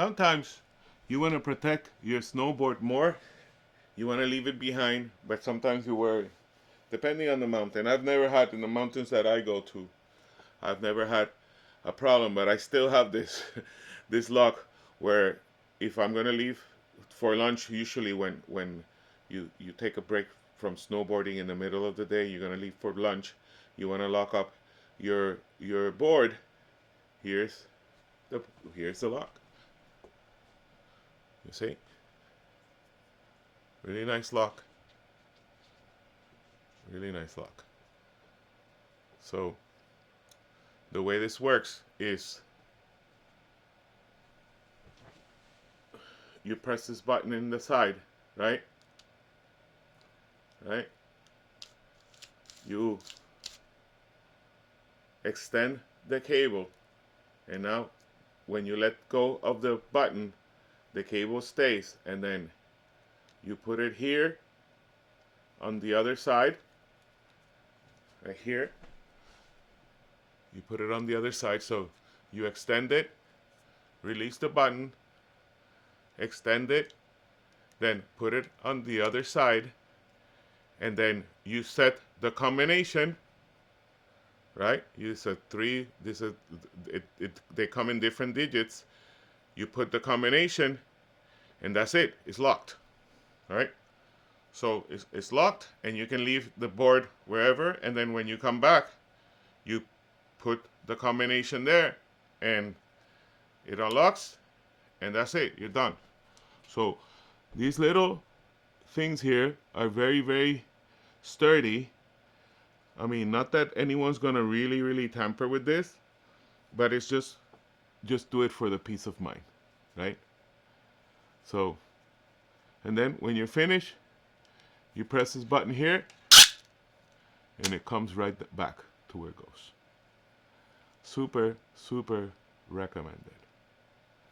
Sometimes you want to protect your snowboard more. You want to leave it behind, but sometimes you worry. Depending on the mountain. I've never had, in the mountains that I go to, I've never had a problem, but I still have this this lock where if I'm gonna leave for lunch, usually when you take a break from snowboarding in the middle of the day, you're gonna leave for lunch, you want to lock up your board. Here's the here's the lock. You see? Really nice lock. Really nice lock. So the way this works is you press this button in the side, right? Right? You extend the cable, and now when you let go of the button, the cable stays, and then you put it here on the other side, right here. You put it on the other side, so you extend it, release the button, extend it, then put it on the other side, and then you set the combination, right? You said three, this is, they come in different digits. You put the combination, and that's it, it's locked, all right? So it's locked, and you can leave the board wherever, and then when you come back, you put the combination there, and it unlocks, and that's it, you're done. So these little things here are very, very sturdy. I mean, not that anyone's gonna really tamper with this, but it's just do it for the peace of mind, right? So, and then when you're finished, you press this button here, and it comes right back to where it goes. Super recommended.